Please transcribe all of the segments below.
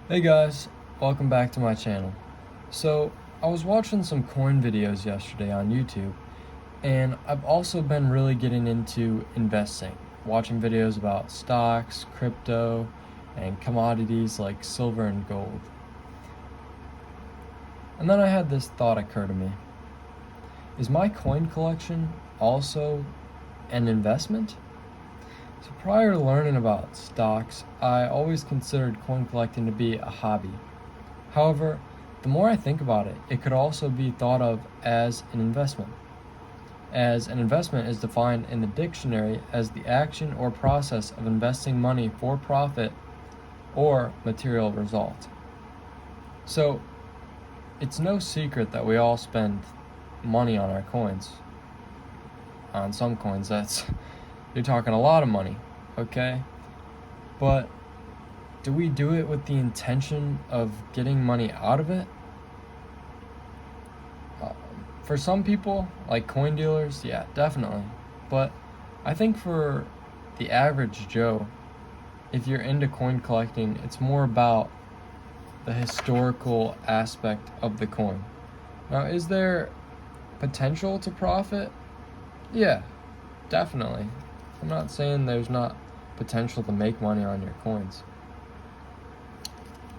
Hey guys, welcome back to my channel. So, I was watching some coin videos yesterday on YouTube, and I've also been really getting into investing, watching videos about stocks, crypto, and commodities like silver and gold. And then I had this thought occur to me. Is my coin collection also an investment? So prior to learning about stocks, I always considered coin collecting to be a hobby. However, the more I think about it, it could also be thought of as an investment. As an investment is defined in the dictionary as the action or process of investing money for profit or material result. So, it's no secret that we all spend money on our coins. On some coins, you're talking a lot of money, okay? But do we do it with the intention of getting money out of it? For some people, like coin dealers, yeah, definitely. But I think for the average Joe, if you're into coin collecting, it's more about the historical aspect of the coin. Now, is there potential to profit? Yeah, definitely. I'm not saying there's not potential to make money on your coins.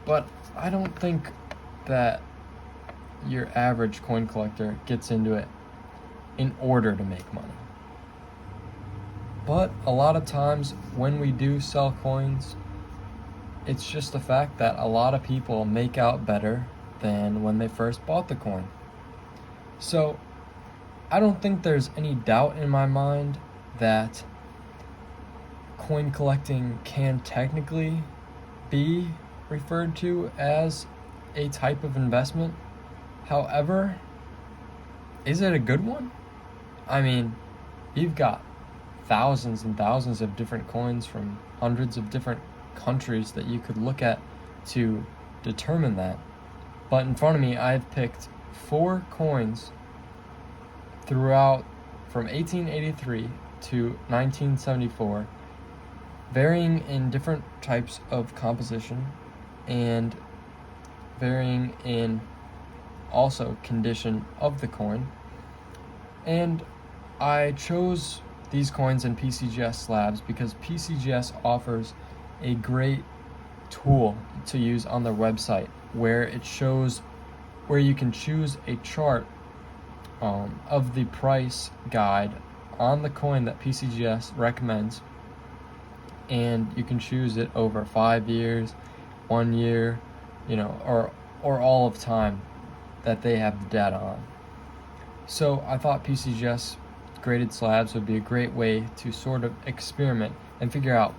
But I don't think that your average coin collector gets into it in order to make money. But a lot of times when we do sell coins, it's just the fact that a lot of people make out better than when they first bought the coin. So I don't think there's any doubt in my mind that coin collecting can technically be referred to as a type of investment. However, is it a good one? I mean, you've got thousands and thousands of different coins from hundreds of different countries that you could look at to determine that. But in front of me, I've picked 4 coins throughout from 1883 to 1974, varying in different types of composition and varying in also condition of the coin. And I chose these coins in PCGS slabs because PCGS offers a great tool to use on their website where it shows where you can choose a chart of the price guide on the coin that PCGS recommends, and you can choose it over 5 years, 1 year, or all of time that they have the data on. So I thought PCGS graded slabs would be a great way to sort of experiment and figure out,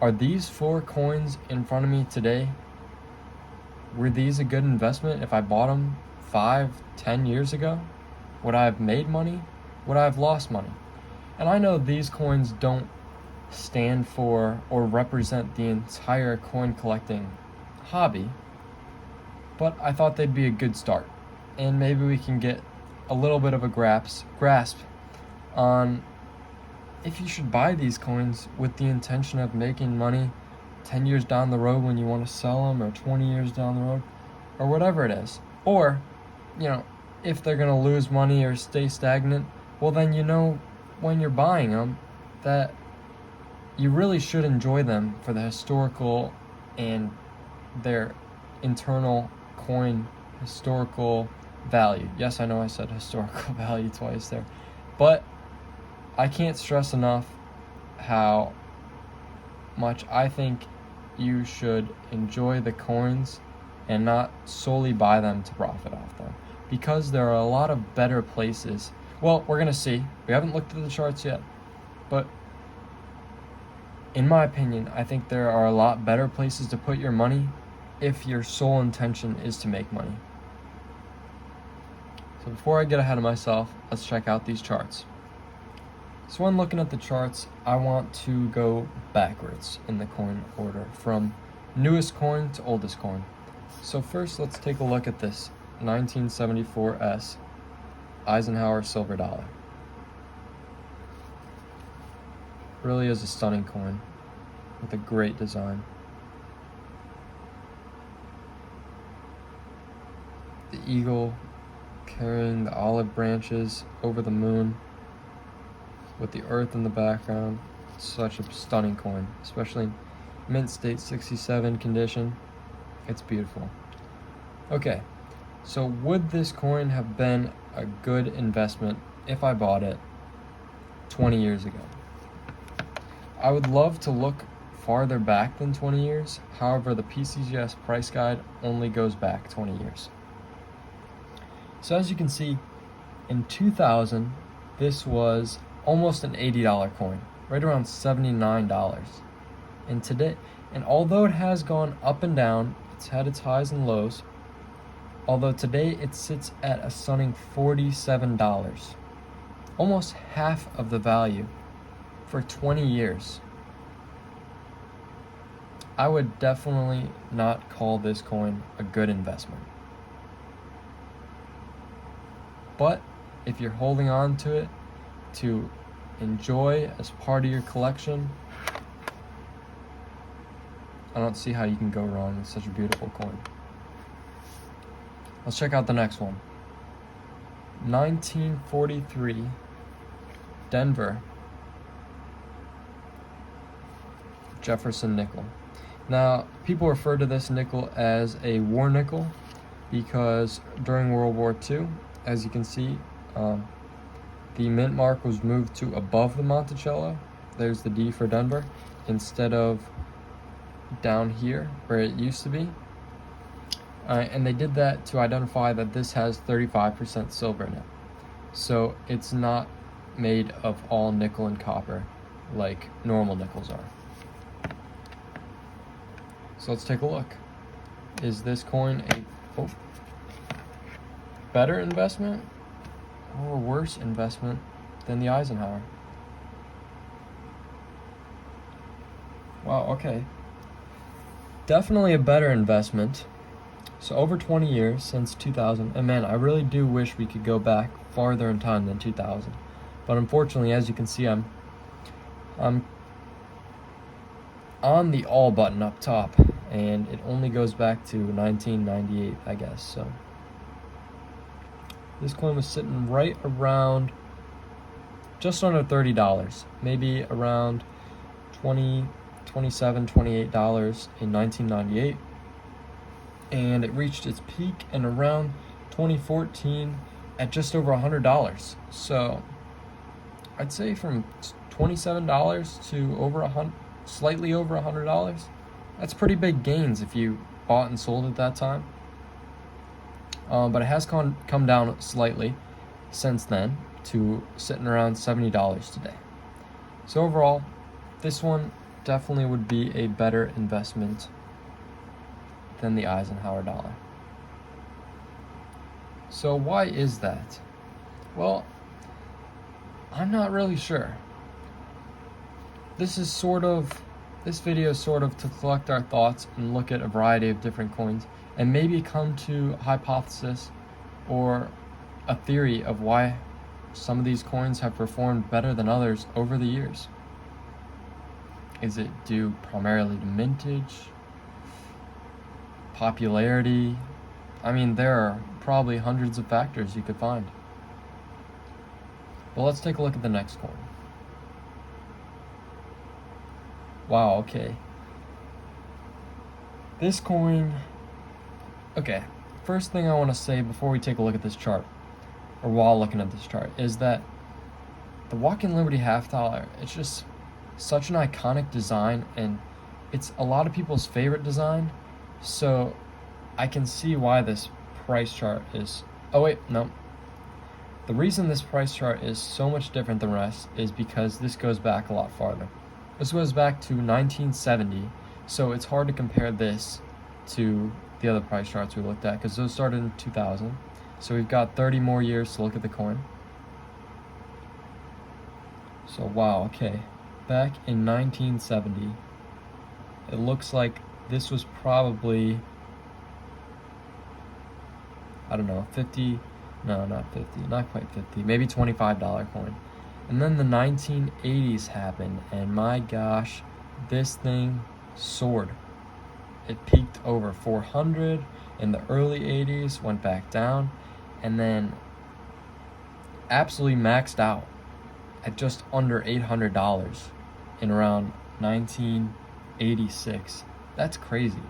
are these 4 coins in front of me today, were these a good investment if I bought them 5-10 years ago? Would I have made money? Would I have lost money? And I know these coins don't stand for or represent the entire coin collecting hobby, but I thought they'd be a good start, and maybe we can get a little bit of a grasp on if you should buy these coins with the intention of making money 10 years down the road when you want to sell them, or 20 years down the road, or whatever it is. Or, if they're going to lose money or stay stagnant, well then when you're buying them that you really should enjoy them for the historical and their internal coin historical value. Yes, I know I said historical value twice there, but I can't stress enough how much I think you should enjoy the coins and not solely buy them to profit off them, because there are a lot of better places. Well, we're gonna see. We haven't looked at the charts yet, but in my opinion, I think there are a lot better places to put your money if your sole intention is to make money. So before I get ahead of myself, let's check out these charts. So when looking at the charts, I want to go backwards in the coin order from newest coin to oldest coin. So first, let's take a look at this 1974 Eisenhower silver dollar. Really is a stunning coin with a great design. the eagle carrying the olive branches over the moon with the earth in the background. Such a stunning coin, especially in mint state 67 condition. It's beautiful. Okay, so would this coin have been a good investment if I bought it 20 years ago? I would love to look farther back than 20 years. However, the PCGS price guide only goes back 20 years. So as you can see, in 2000, this was almost an $80 coin, right around $79. And today, and although it has gone up and down, it's had its highs and lows, although today it sits at a stunning $47, almost half of the value for 20 years. I would definitely not call this coin a good investment. But if you're holding on to it to enjoy as part of your collection, I don't see how you can go wrong with such a beautiful coin. Let's check out the next one. 1943 Denver Jefferson nickel. Now, people refer to this nickel as a war nickel because during World War II, as you can see, the mint mark was moved to above the Monticello. There's the D for Denver, instead of down here where it used to be. And they did that to identify that this has 35% silver in it. So it's not made of all nickel and copper like normal nickels are. So let's take a look. Is this coin a better investment or worse investment than the Eisenhower? Wow, okay. Definitely a better investment. So over 20 years since 2000, and man, I really do wish we could go back farther in time than 2000. But unfortunately, as you can see, I'm on the all button up top, and it only goes back to 1998, I guess. So this coin was sitting right around just under $30, maybe around $27, $28 in 1998. And it reached its peak in around 2014 at just over $100. So I'd say from $27 to over slightly over $100. That's pretty big gains if you bought and sold at that time. But it has come down slightly since then to sitting around $70 today. So overall, this one definitely would be a better investment than the Eisenhower Dollar. So why is that? Well, I'm not really sure. This video is sort of to collect our thoughts and look at a variety of different coins and maybe come to a hypothesis or a theory of why some of these coins have performed better than others over the years. Is it due primarily to mintage, popularity? I mean, there are probably hundreds of factors you could find. But let's take a look at the next coin. Wow, okay. This coin... Okay, first thing I want to say before we take a look at this chart, or while looking at this chart, is that the Walking Liberty half dollar, it's just such an iconic design, and it's a lot of people's favorite design, so I can see why this price chart is... Oh wait, no. The reason this price chart is so much different than the rest is because this goes back a lot farther. This goes back to 1970, so it's hard to compare this to the other price charts we looked at because those started in 2000. So we've got 30 more years to look at the coin. So wow, okay. Back in 1970, it looks like this was probably, I don't know, 50, no, not 50, not quite 50, maybe $25 coin. And then the 1980s happened, and my gosh, this thing soared. It peaked over 400, in the early 80s, went back down, and then absolutely maxed out at just under $800 in around 1986. That's crazy.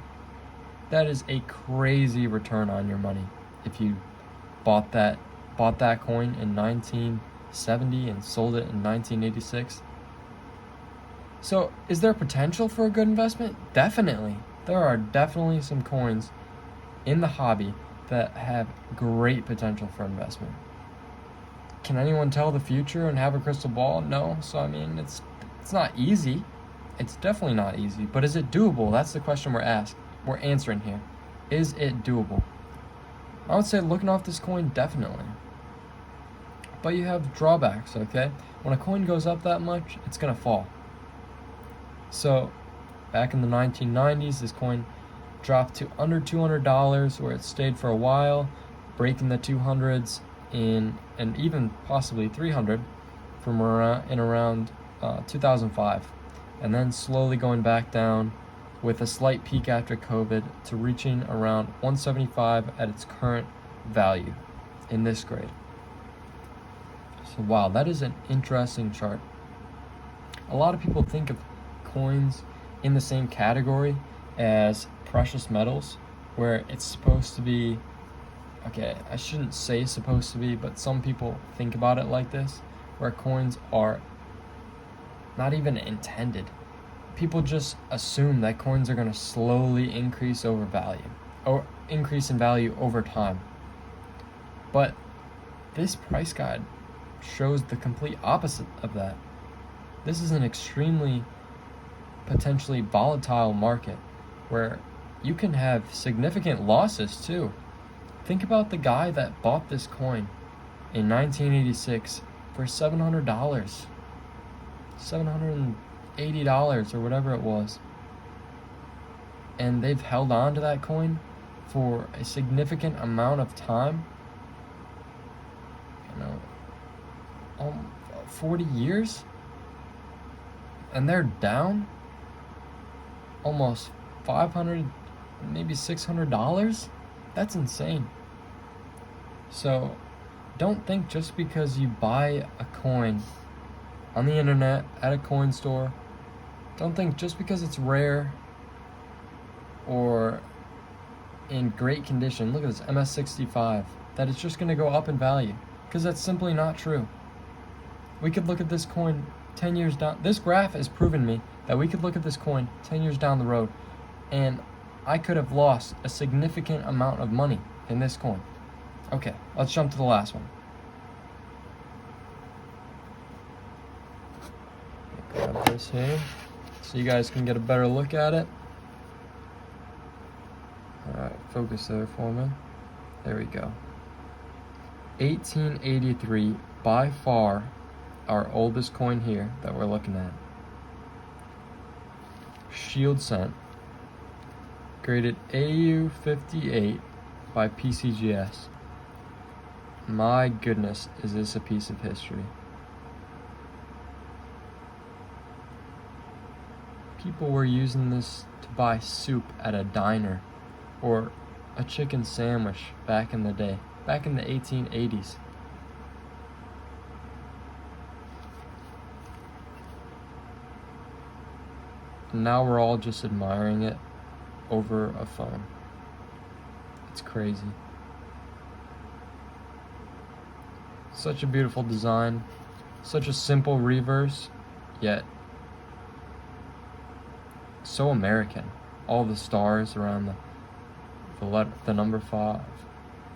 That is a crazy return on your money if you bought that coin in 1970 and sold it in 1986. So, is there potential for a good investment? Definitely. There are definitely some coins in the hobby that have great potential for investment. Can anyone tell the future and have a crystal ball? No. So, I mean, it's not easy. It's definitely not easy. But is it doable? That's the question we're answering here. Is it doable? I would say looking off this coin, definitely. But you have drawbacks, okay? When a coin goes up that much, it's going to fall. So, back in the 1990s, this coin dropped to under $200, where it stayed for a while, breaking the 200s and even possibly 300 from around 2005, and then slowly going back down with a slight peak after COVID to reaching around 175 at its current value in this grade. So wow, that is an interesting chart. A lot of people think of coins in the same category as precious metals, where it's supposed to be, okay, I shouldn't say supposed to be, but some people think about it like this, where coins are not even intended. People just assume that coins are going to slowly increase in value over time. But this price guide shows the complete opposite of that. This is an extremely potentially volatile market where you can have significant losses too. Think about the guy that bought this coin in 1986 for $700, $780 or whatever it was. And they've held on to that coin for a significant amount of time. 40 years? And they're down almost $500, maybe $600? That's insane. So don't think just because you buy a coin on the internet at a coin store, don't think just because it's rare or in great condition, look at this MS65, that it's just going to go up in value, because that's simply not true. We could look at this coin 10 years down. This graph has proven me that we could look at this coin 10 years down the road and I could have lost a significant amount of money in this coin. Okay, let's jump to the last one. Grab this here so you guys can get a better look at it. Alright, focus there for me. There we go. 1883, by far our oldest coin here that we're looking at. Shield cent, graded AU58 by PCGS. My goodness, is this a piece of history. People were using this to buy soup at a diner or a chicken sandwich back in the day, back in the 1880s. And now we're all just admiring it over a phone. It's crazy. Such a beautiful design, such a simple reverse, yet so American. All the stars around the number 5,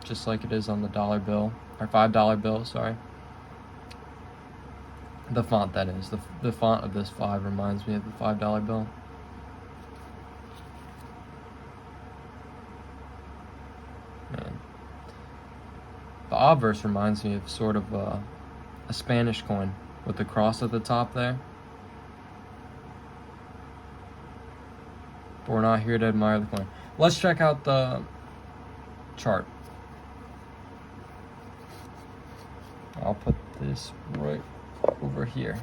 just like it is on the dollar bill, or $5 bill, sorry. The font, that is. The font of this 5 reminds me of the $5 bill. Man. The obverse reminds me of sort of a Spanish coin with the cross at the top there. But we're not here to admire the coin. Let's check out the chart. I'll put this right over here.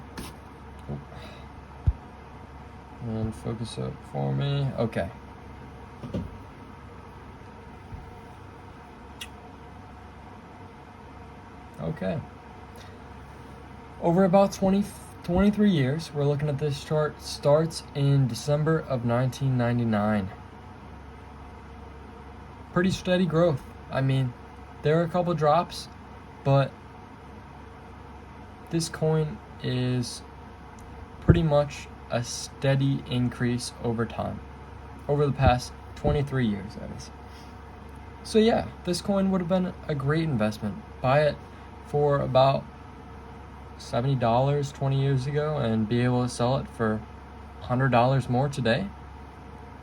And focus it for me. Okay. Okay. Over about 23 years, we're looking at this chart, starts in December of 1999. Pretty steady growth. I mean, there are a couple drops, but this coin is pretty much a steady increase over time. Over the past 23 years, that is. So yeah, this coin would have been a great investment. Buy it for about $70 20 years ago and be able to sell it for $100 more today.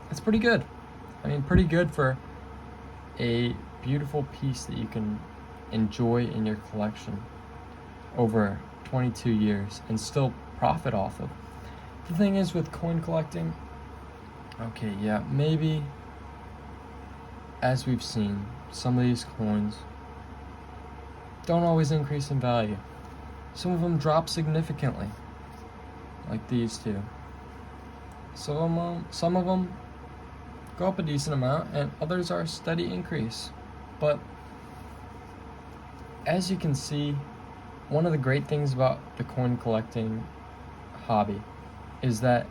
That's pretty good. I mean, pretty good for a beautiful piece that you can enjoy in your collection over 22 years and still profit off of. The thing is with coin collecting, okay, yeah, maybe as we've seen, some of these coins don't always increase in value. Some of them drop significantly, like these two. So some of them go up a decent amount, and others are a steady increase. But as you can see, one of the great things about the coin collecting hobby is that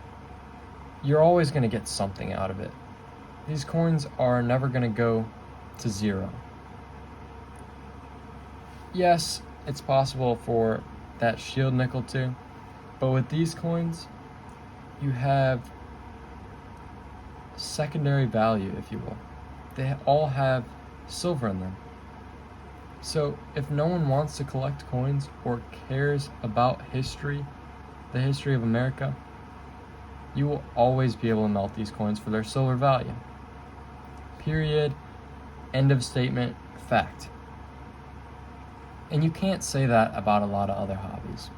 you're always going to get something out of it. These coins are never going to go to zero. Yes, it's possible for that shield nickel to, but with these coins, you have secondary value, if you will. They all have silver in them. So if no one wants to collect coins or cares about history, the history of America, you will always be able to melt these coins for their silver value. Period. End of statement. Fact. And you can't say that about a lot of other hobbies.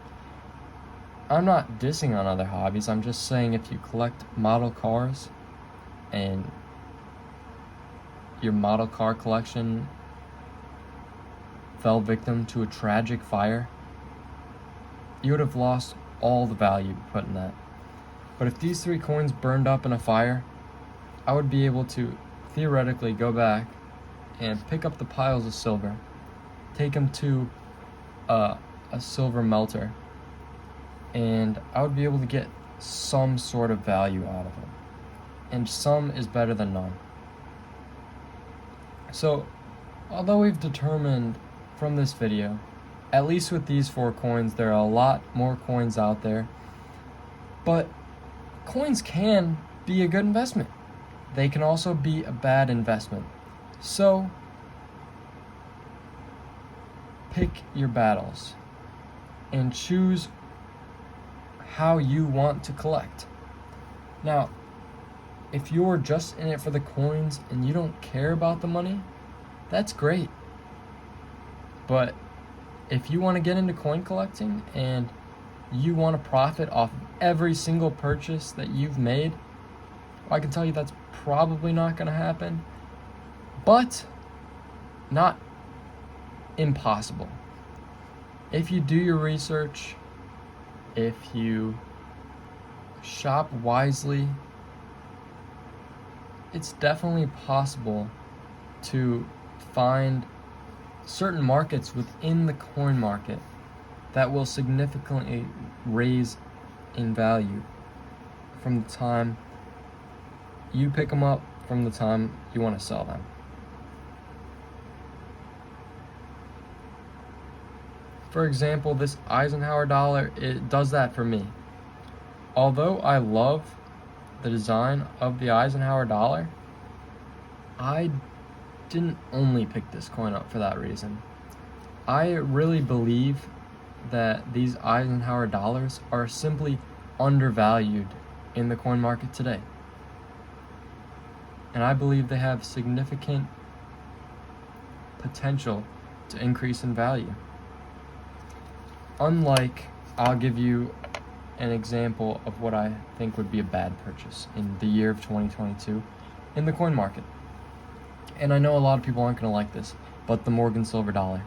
I'm not dissing on other hobbies, I'm just saying if you collect model cars and your model car collection fell victim to a tragic fire, you would have lost all the value put in that. But if these 3 coins burned up in a fire, I would be able to theoretically go back and pick up the piles of silver, take them to a silver melter, and I would be able to get some sort of value out of them. And some is better than none. So, although we've determined from this video, at least with these 4 coins, there are a lot more coins out there, but coins can be a good investment. They can also be a bad investment. So, pick your battles and choose how you want to collect. Now, if you're just in it for the coins and you don't care about the money, that's great. But if you want to get into coin collecting and you want to profit off of every single purchase that you've made, I can tell you that's probably not going to happen, but not impossible. If you do your research, if you shop wisely, it's definitely possible to find certain markets within the coin market that will significantly raise in value from the time you pick them up, from the time you want to sell them. For example, this Eisenhower Dollar, it does that for me. Although I love the design of the Eisenhower Dollar, I didn't only pick this coin up for that reason. I really believe that these Eisenhower Dollars are simply undervalued in the coin market today. And I believe they have significant potential to increase in value. Unlike, I'll give you an example of what I think would be a bad purchase in the year of 2022 in the coin market. And I know a lot of people aren't going to like this, but the Morgan Silver Dollar.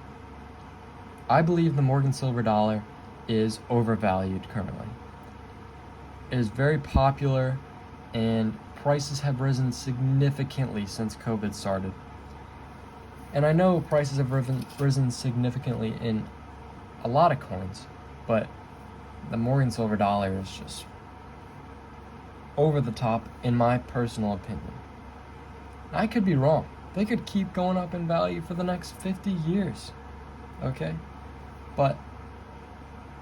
I believe the Morgan Silver Dollar is overvalued currently. It is very popular, and prices have risen significantly since COVID started. And I know prices have risen significantly in a lot of coins, but the Morgan silver dollar is just over the top in my personal opinion. I could be wrong. They could keep going up in value for the next 50 years, okay? But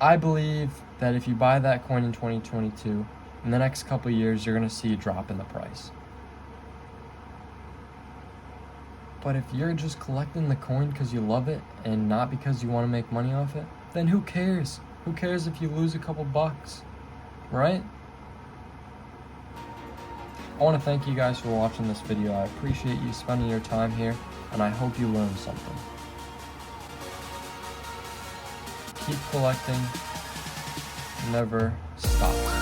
I believe that if you buy that coin in 2022, in the next couple of years, you're going to see a drop in the price. But if you're just collecting the coin because you love it and not because you want to make money off it, then who cares? Who cares if you lose a couple bucks, right? I want to thank you guys for watching this video. I appreciate you spending your time here, and I hope you learned something. Keep collecting. Never stop.